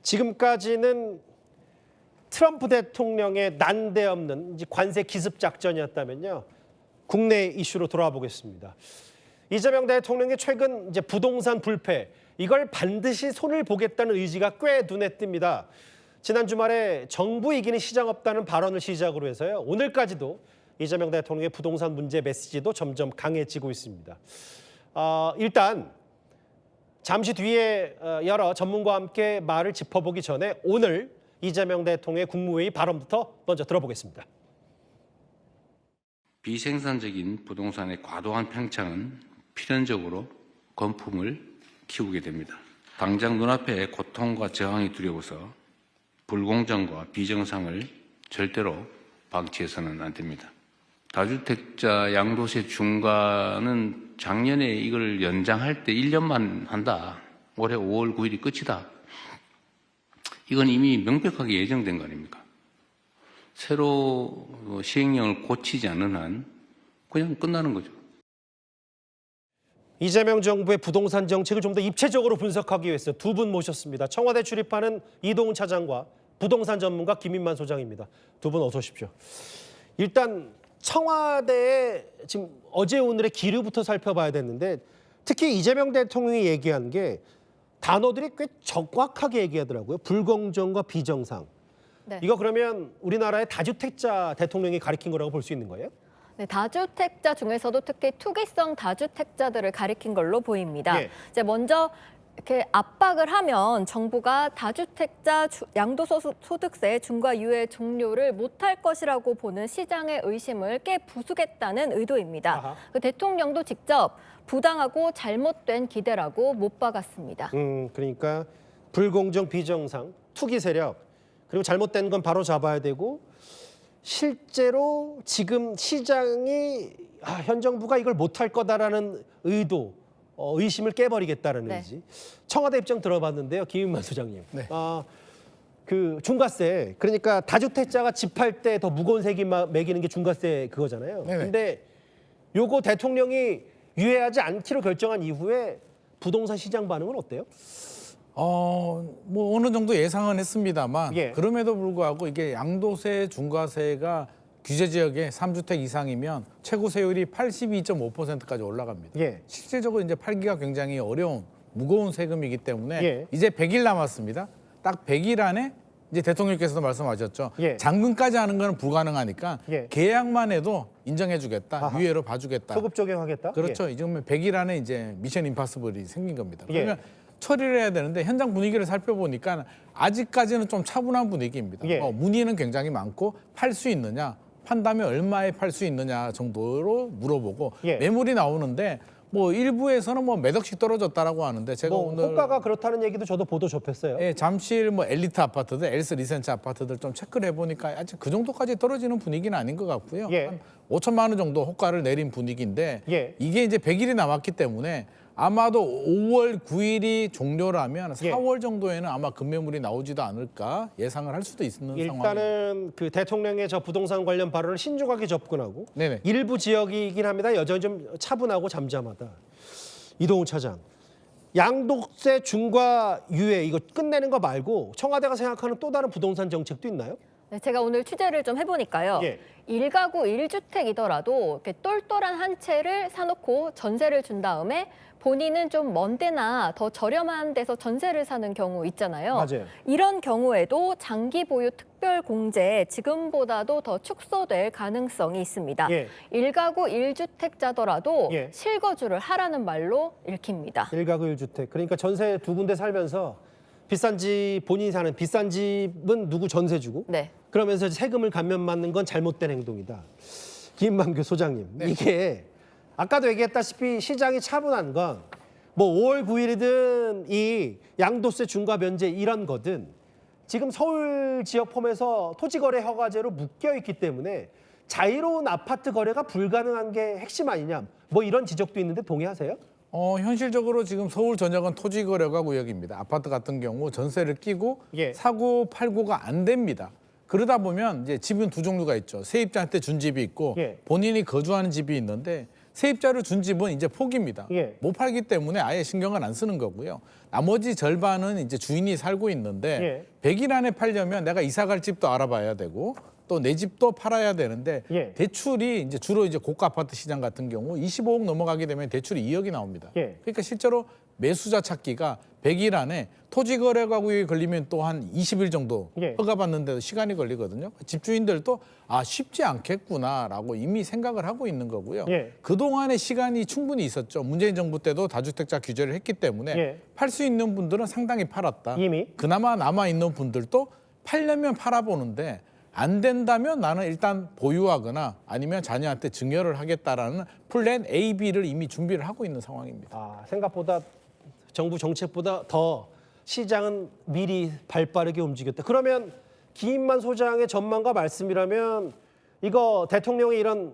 지금까지는 트럼프 대통령의 난데없는 관세 기습 작전이었다면요. 국내 이슈로 돌아와 보겠습니다. 이재명 대통령의 최근 부동산 불패, 이걸 반드시 손을 보겠다는 의지가 꽤 눈에 띕니다. 지난 주말에 정부 이기는 시장 없다는 발언을 시작으로 해서요. 오늘까지도 이재명 대통령의 부동산 문제 메시지도 점점 강해지고 있습니다. 일단 잠시 뒤에 여러 전문가와 함께 말을 짚어보기 전에 오늘 이재명 대통령의 국무회의 발언부터 먼저 들어보겠습니다. 비생산적인 부동산의 과도한 팽창은 필연적으로 건품을 키우게 됩니다. 당장 눈앞에 고통과 저항이 두려워서 불공정과 비정상을 절대로 방치해서는 안 됩니다. 다주택자 양도세 중과는 작년에 이걸 연장할 때 1년만 한다. 올해 5월 9일이 끝이다. 이건 이미 명백하게 예정된 거 아닙니까? 새로 시행령을 고치지 않는 한 그냥 끝나는 거죠. 이재명 정부의 부동산 정책을 좀 더 입체적으로 분석하기 위해서 두 분 모셨습니다. 청와대 출입하는 이동훈 차장과 부동산 전문가 김인만 소장입니다. 두 분 어서 오십시오. 일단 청와대의 지금 어제 오늘의 기류부터 살펴봐야 되는데 특히 이재명 대통령이 얘기한 게 단어들이 꽤 적확하게 얘기하더라고요. 불공정과 비정상. 네. 이거 그러면 우리나라의 다주택자 대통령이 가리킨 거라고 볼 수 있는 거예요? 네, 다주택자 중에서도 특히 투기성 다주택자들을 가리킨 걸로 보입니다. 예. 이제 먼저 이렇게 압박을 하면 정부가 다주택자 양도소득세 중과 유예 종료를 못할 것이라고 보는 시장의 의심을 깨 부수겠다는 의도입니다. 그 대통령도 직접 부당하고 잘못된 기대라고 못 박았습니다. 그러니까 불공정, 비정상, 투기 세력, 그리고 잘못된 건 바로 잡아야 되고 실제로 지금 시장이 현 정부가 이걸 못할 거다라는 의도, 의심을 깨버리겠다는 의지. 청와대 입장 들어봤는데요, 김인만 소장님. 네. 그 중과세, 그러니까 다주택자가 집할 때 더 무거운 세금 매기는 게 중과세 그거잖아요. 네네. 근데 요거 대통령이 유예하지 않기로 결정한 이후에 부동산 시장 반응은 어때요? 뭐 어느 정도 예상은 했습니다만 그럼에도 불구하고 이게 양도세, 중과세가 규제 지역에 3주택 이상이면 최고 세율이 82.5%까지 올라갑니다. 실질적으로 이제 팔기가 굉장히 어려운 무거운 세금이기 때문에 이제 100일 남았습니다. 딱 100일 안에 이제 대통령께서도 말씀하셨죠. 잔금까지 하는 건 불가능하니까 계약만 해도 인정해주겠다, 유예로 봐주겠다. 소급 적용하겠다. 그렇죠. 이 정도면 100일 안에 이제 미션 임파서블이 생긴 겁니다. 그러면 처리를 해야 되는데 현장 분위기를 살펴보니까 아직까지는 좀 차분한 분위기입니다. 문의는 굉장히 많고 팔 수 있느냐, 판다면 얼마에 팔 수 있느냐 정도로 물어보고 매물이 나오는데 뭐 일부에서는 뭐 몇 억씩 떨어졌다라고 하는데 제가 오늘 호가가 그렇다는 얘기도 저도 보도 접했어요. 잠실 뭐 엘리트 아파트들, 엘스 리센트 아파트들 좀 체크를 해보니까 아직 그 정도까지 떨어지는 분위기는 아닌 것 같고요. 한 5천만 원 정도 호가를 내린 분위기인데 이게 이제 100일이 남았기 때문에 아마도 5월 9일이 종료라면 4월 정도에는 아마 급매물이 나오지도 않을까 예상을 할 수도 있는 상황입니다. 일단은 그 대통령의 저 부동산 관련 발언을 신중하게 접근하고 일부 지역이긴 합니다. 여전히 좀 차분하고 잠잠하다. 이동훈 차장, 양도세 중과 유예 이거 끝내는 거 말고 청와대가 생각하는 또 다른 부동산 정책도 있나요? 네, 제가 오늘 취재를 좀 해보니까요. 1가구 1주택이더라도 이렇게 똘똘한 한 채를 사놓고 전세를 준 다음에 본인은 좀 먼 데나 더 저렴한 데서 전세를 사는 경우 있잖아요. 맞아요. 이런 경우에도 장기 보유 특별 공제 지금보다도 더 축소될 가능성이 있습니다. 1가구 1주택자더라도 실거주를 하라는 말로 읽힙니다. 1가구 1주택. 그러니까 전세 두 군데 살면서 비싼 집, 본인이 사는 비싼 집은 누구 전세 주고 그러면서 세금을 감면받는 건 잘못된 행동이다. 김만규 소장님, 이게 아까도 얘기했다시피 시장이 차분한 건 뭐 5월 9일이든 이 양도세 중과 면제 이런 거든 지금 서울 지역 포함해서 토지거래 허가제로 묶여 있기 때문에 자유로운 아파트 거래가 불가능한 게 핵심 아니냐, 뭐 이런 지적도 있는데 동의하세요? 현실적으로 지금 서울 전역은 토지 거래가 구역입니다. 아파트 같은 경우 전세를 끼고 사고 팔고가 안 됩니다. 그러다 보면 이제 집은 두 종류가 있죠. 세입자한테 준 집이 있고 본인이 거주하는 집이 있는데 세입자를 준 집은 이제 포기입니다. 예. 못 팔기 때문에 아예 신경을 안 쓰는 거고요. 나머지 절반은 이제 주인이 살고 있는데 100일 안에 팔려면 내가 이사 갈 집도 알아봐야 되고 또 내 집도 팔아야 되는데 대출이 이제 주로 이제 고가 아파트 시장 같은 경우 25억 넘어가게 되면 대출이 2억이 나옵니다. 그러니까 실제로 매수자 찾기가 100일 안에 토지거래가구에 걸리면 또 한 20일 정도 허가받는데도 시간이 걸리거든요. 집주인들도 아 쉽지 않겠구나라고 이미 생각을 하고 있는 거고요. 그동안의 시간이 충분히 있었죠. 문재인 정부 때도 다주택자 규제를 했기 때문에 팔 수 있는 분들은 상당히 팔았다. 이미? 그나마 남아있는 분들도 팔려면 팔아보는데 안 된다면 나는 일단 보유하거나 아니면 자녀한테 증여를 하겠다라는 플랜 A, B를 이미 준비를 하고 있는 상황입니다. 아, 생각보다 정부 정책보다 더 시장은 미리 발빠르게 움직였다. 그러면 김인만 소장의 전망과 말씀이라면 이거 대통령이 이런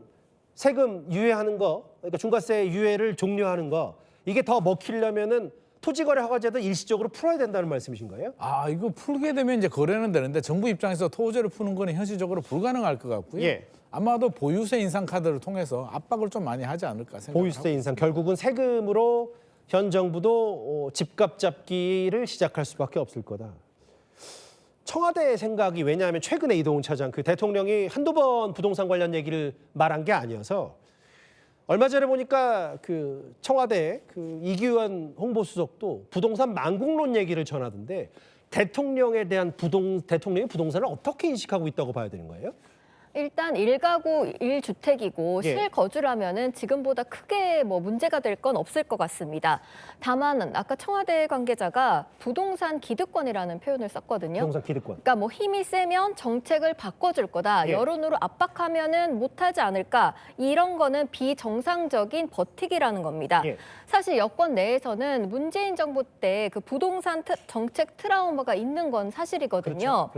세금 유예하는 거, 그러니까 중과세 유예를 종료하는 거 이게 더 먹히려면은 토지거래 허가제도 일시적으로 풀어야 된다는 말씀이신 거예요? 아, 이거 풀게 되면 이제 거래는 되는데 정부 입장에서 토지를 푸는 거는 현실적으로 불가능할 것 같고요. 아마도 보유세 인상 카드를 통해서 압박을 좀 많이 하지 않을까 생각합니다. 보유세 인상 결국은 세금으로 현 정부도 집값 잡기를 시작할 수밖에 없을 거다. 청와대의 생각이 왜냐하면 최근에 이동훈 차장 그 대통령이 한두 번 부동산 관련 얘기를 말한 게 아니어서 얼마 전에 보니까 그 청와대 그 이규현 홍보수석도 부동산 망국론 얘기를 전하던데 대통령에 대한 대통령이 부동산을 어떻게 인식하고 있다고 봐야 되는 거예요? 일단 1가구 1주택이고 실거주라면은 지금보다 크게 뭐 문제가 될 건 없을 것 같습니다. 다만 아까 청와대 관계자가 부동산 기득권이라는 표현을 썼거든요. 부동산 기득권. 그러니까 뭐 힘이 세면 정책을 바꿔줄 거다. 여론으로 압박하면은 못하지 않을까. 이런 거는 비정상적인 버티기라는 겁니다. 사실 여권 내에서는 문재인 정부 때 그 부동산 정책 트라우마가 있는 건 사실이거든요.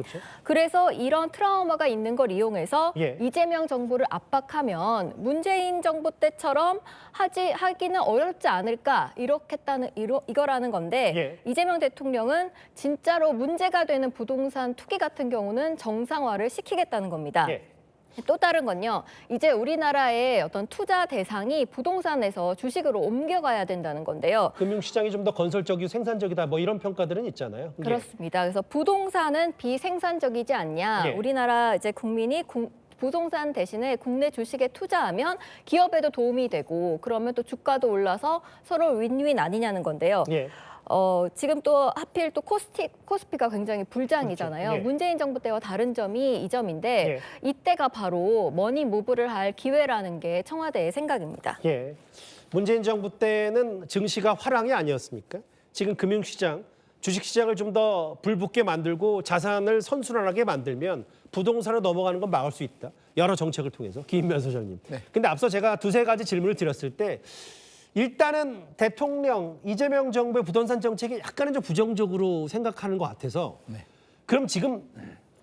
그래서 이런 트라우마가 있는 걸 이용해서 이재명 정부를 압박하면 문재인 정부 때처럼 하기는 어렵지 않을까 이거라는 건데 이재명 대통령은 진짜로 문제가 되는 부동산 투기 같은 경우는 정상화를 시키겠다는 겁니다. 또 다른 건요. 이제 우리나라의 어떤 투자 대상이 부동산에서 주식으로 옮겨가야 된다는 건데요. 금융시장이 좀 더 건설적이고 생산적이다 뭐 이런 평가들은 있잖아요. 그렇습니다. 그래서 부동산은 비생산적이지 않냐. 우리나라 이제 국민이 부동산 대신에 국내 주식에 투자하면 기업에도 도움이 되고 그러면 또 주가도 올라서 서로 윈윈 아니냐는 건데요. 지금 또 하필 또 코스피가 굉장히 불장이잖아요. 문재인 정부 때와 다른 점이 이 점인데 이때가 바로 머니 무브를 할 기회라는 게 청와대의 생각입니다. 문재인 정부 때는 증시가 화랑이 아니었습니까? 지금 금융시장, 주식시장을 좀 더 불붙게 만들고 자산을 선순환하게 만들면 부동산으로 넘어가는 건 막을 수 있다. 여러 정책을 통해서. 김인만 소장님. 근데 앞서 제가 두세 가지 질문을 드렸을 때 일단은 대통령 이재명 정부의 부동산 정책이 약간은 좀 부정적으로 생각하는 것 같아서 그럼 지금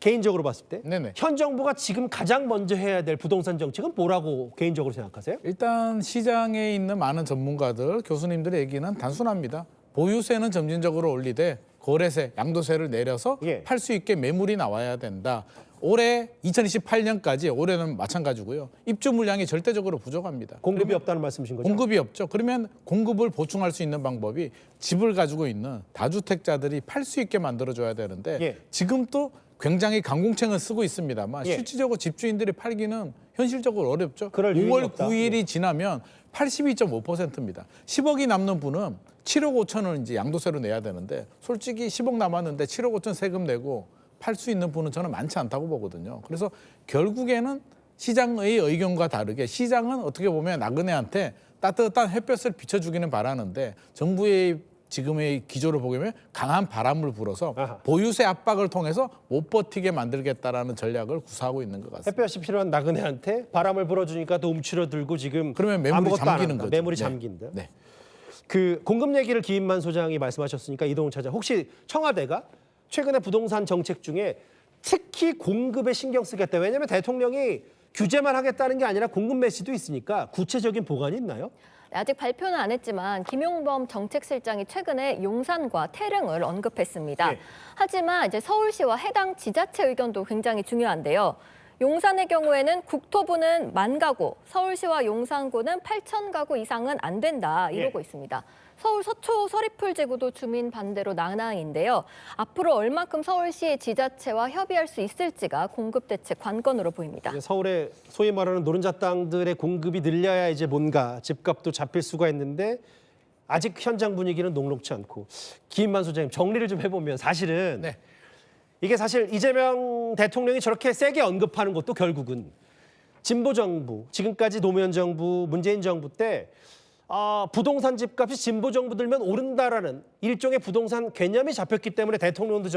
개인적으로 봤을 때 현 정부가 지금 가장 먼저 해야 될 부동산 정책은 뭐라고 개인적으로 생각하세요? 일단 시장에 있는 많은 전문가들, 교수님들의 얘기는 단순합니다. 보유세는 점진적으로 올리되 거래세, 양도세를 내려서 팔 수 있게 매물이 나와야 된다. 올해 2028년까지 올해는 마찬가지고요. 입주 물량이 절대적으로 부족합니다. 공급이 없다는 말씀이신 거죠? 공급이 없죠. 그러면 공급을 보충할 수 있는 방법이 집을 가지고 있는 다주택자들이 팔 수 있게 만들어줘야 되는데 지금 또 굉장히 강공책을 쓰고 있습니다만 실질적으로 집주인들이 팔기는 현실적으로 어렵죠. 5월 9일이 지나면 82.5%입니다. 10억이 남는 분은 7억 5천을 이제 양도세로 내야 되는데 솔직히 10억 남았는데 7억 5천 세금 내고 팔 수 있는 분은 저는 많지 않다고 보거든요. 그래서 결국에는 시장의 의견과 다르게 시장은 어떻게 보면 나그네한테 따뜻한 햇볕을 비춰주기는 바라는데 정부의 지금의 기조를 보게 되면 강한 바람을 불어서 보유세 압박을 통해서 못 버티게 만들겠다라는 전략을 구사하고 있는 것 같습니다. 햇볕이 필요한 나그네한테 바람을 불어주니까 또 움츠러들고 지금 그러면 매물이 잠기는 거죠. 매물이 잠긴다. 그 공급 얘기를 김인만 소장이 말씀하셨으니까 이동훈 차장 혹시 청와대가 최근에 부동산 정책 중에 특히 공급에 신경 쓰겠다. 왜냐하면 대통령이 규제만 하겠다는 게 아니라 공급 메시도 있으니까 구체적인 보관이 있나요? 아직 발표는 안 했지만 김용범 정책실장이 최근에 용산과 태릉을 언급했습니다. 하지만 이제 서울시와 해당 지자체 의견도 굉장히 중요한데요. 용산의 경우에는 국토부는 10,000가구, 서울시와 용산구는 8,000가구 이상은 안 된다 이러고 있습니다. 서울 서초 서리풀 제구도 주민 반대로 난항인데요. 앞으로 얼마큼 서울시의 지자체와 협의할 수 있을지가 공급 대책 관건으로 보입니다. 서울의 소위 말하는 노른자 땅들의 공급이 늘려야 이제 뭔가 집값도 잡힐 수가 있는데 아직 현장 분위기는 녹록치 않고. 김인만 소장님, 정리를 좀 해보면 사실은 네. 이게 사실 이재명 대통령이 저렇게 세게 언급하는 것도 결국은 진보 정부, 지금까지 노무현 정부, 문재인 정부 때 부동산 집값이 진보 정부 들면 오른다라는 일종의 부동산 개념이 잡혔기 때문에 대통령도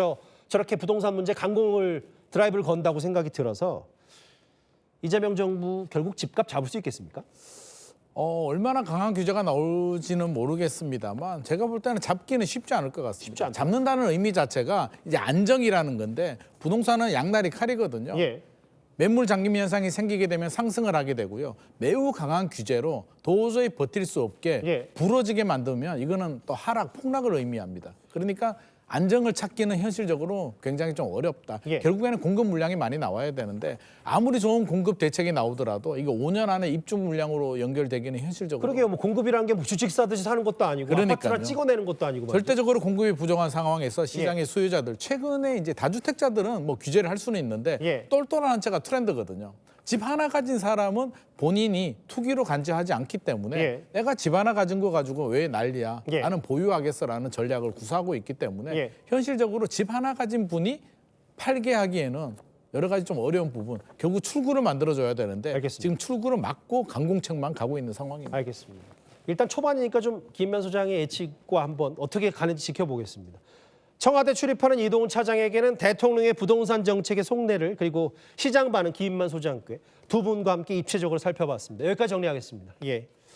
저렇게 부동산 문제 강공을 드라이브를 건다고 생각이 들어서 이재명 정부 결국 집값 잡을 수 있겠습니까? 얼마나 강한 규제가 나올지는 모르겠습니다만 제가 볼 때는 잡기는 쉽지 않을 것 같습니다. 쉽지 않다. 잡는다는 의미 자체가 이제 안정이라는 건데 부동산은 양날이 칼이거든요. 예. 매물 잠김 현상이 생기게 되면 상승을 하게 되고요. 매우 강한 규제로 도저히 버틸 수 없게 예. 부러지게 만들면 이거는 또 하락, 폭락을 의미합니다. 그러니까 안정을 찾기는 현실적으로 굉장히 좀 어렵다. 예. 결국에는 공급 물량이 많이 나와야 되는데 아무리 좋은 공급 대책이 나오더라도 이거 5년 안에 입주 물량으로 연결되기는 현실적으로 그러게요. 뭐 공급이라는 게 뭐 주식 사듯이 사는 것도 아니고 그러니까요. 아파트나 찍어내는 것도 아니고 말이죠. 절대적으로 공급이 부족한 상황에서 시장의 수요자들 최근에 이제 다주택자들은 뭐 규제를 할 수는 있는데 예. 똘똘한 채가 트렌드거든요. 집 하나 가진 사람은 본인이 투기로 간주하지 않기 때문에 예. 내가 집 하나 가진 거 가지고 왜 난리야? 예. 나는 보유하겠어라는 전략을 구사하고 있기 때문에 예. 현실적으로 집 하나 가진 분이 팔게 하기에는 여러 가지 좀 어려운 부분, 결국 출구를 만들어줘야 되는데 알겠습니다. 지금 출구를 막고 강공책만 가고 있는 상황입니다. 알겠습니다. 일단 초반이니까 좀 김만 소장의 예측과 한번 어떻게 가는지 지켜보겠습니다. 청와대 출입하는 이동훈 차장에게는 대통령의 부동산 정책의 속내를 그리고 시장 반응 김만 소장께 두 분과 함께 입체적으로 살펴봤습니다. 여기까지 정리하겠습니다. 예.